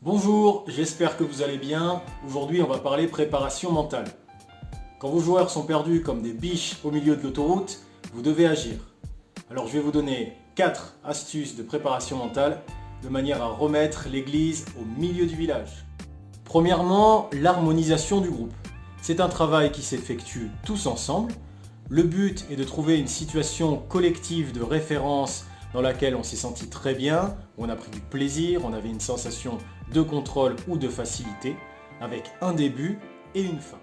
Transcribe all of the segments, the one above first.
Bonjour, j'espère que vous allez bien. Aujourd'hui, on va parler préparation mentale. Quand vos joueurs sont perdus comme des biches au milieu de l'autoroute, vous devez agir. Alors je vais vous donner 4 astuces de préparation mentale de manière à remettre l'église au milieu du village. Premièrement, l'harmonisation du groupe. C'est un travail qui s'effectue tous ensemble. Le but est de trouver une situation collective de référence dans laquelle on s'est senti très bien, où on a pris du plaisir, on avait une sensation de contrôle ou de facilité, avec un début et une fin.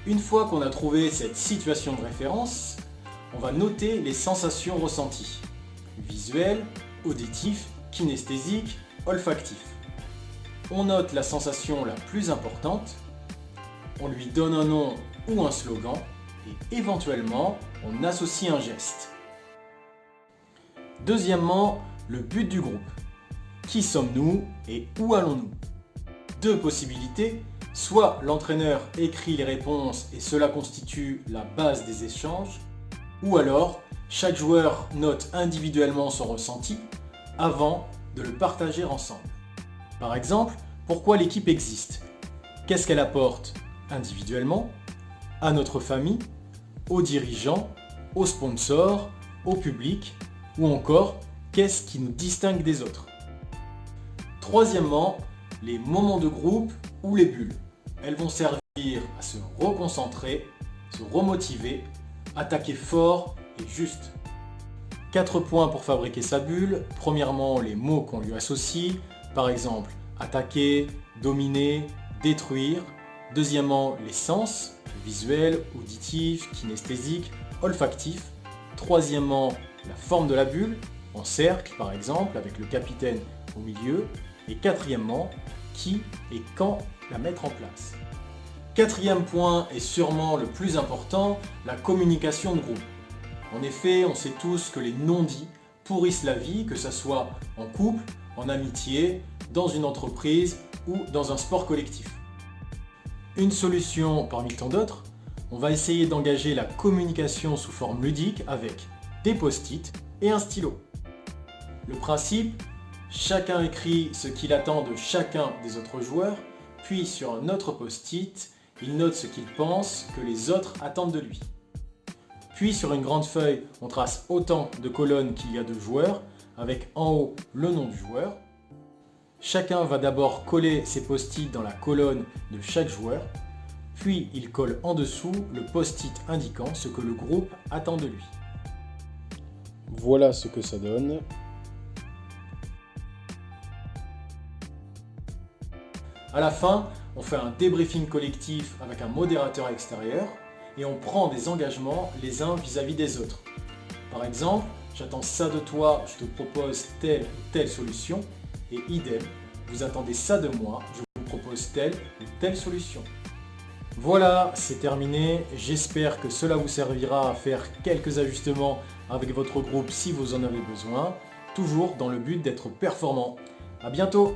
Une fois qu'on a trouvé cette situation de référence, on va noter les sensations ressenties. Visuelles, auditives, kinesthésiques, olfactifs. On note la sensation la plus importante, on lui donne un nom ou un slogan, et éventuellement, on associe un geste. Deuxièmement, le but du groupe. Qui sommes-nous et où allons-nous? Deux possibilités, soit l'entraîneur écrit les réponses et cela constitue la base des échanges, ou alors chaque joueur note individuellement son ressenti avant de le partager ensemble. Par exemple, pourquoi l'équipe existe? Qu'est-ce qu'elle apporte individuellement, à notre famille, aux dirigeants, aux sponsors, au public, ou encore, qu'est-ce qui nous distingue des autres? Troisièmement, les moments de groupe ou les bulles. Elles vont servir à se reconcentrer, se remotiver, attaquer fort et juste. 4 points pour fabriquer sa bulle. Premièrement, les mots qu'on lui associe, par exemple attaquer, dominer, détruire. Deuxièmement, les sens, visuels, auditifs, kinesthésiques, olfactifs. Troisièmement, la forme de la bulle, en cercle par exemple, avec le capitaine au milieu. Et quatrièmement, qui et quand la mettre en place. Quatrième point et sûrement le plus important, la communication de groupe. En effet, on sait tous que les non-dits pourrissent la vie, que ce soit en couple, en amitié, dans une entreprise ou dans un sport collectif. Une solution parmi tant d'autres, on va essayer d'engager la communication sous forme ludique avec des post-it et un stylo. Le principe, chacun écrit ce qu'il attend de chacun des autres joueurs, puis sur un autre post-it, il note ce qu'il pense que les autres attendent de lui. Puis sur une grande feuille, on trace autant de colonnes qu'il y a de joueurs, avec en haut le nom du joueur. Chacun va d'abord coller ses post-it dans la colonne de chaque joueur, puis il colle en dessous le post-it indiquant ce que le groupe attend de lui. Voilà ce que ça donne. À la fin, on fait un débriefing collectif avec un modérateur extérieur et on prend des engagements les uns vis-à-vis des autres. Par exemple, j'attends ça de toi, je te propose telle ou telle solution, et idem, vous attendez ça de moi, je vous propose telle ou telle solution. Voilà, c'est terminé. J'espère que cela vous servira à faire quelques ajustements avec votre groupe si vous en avez besoin, toujours dans le but d'être performant. À bientôt!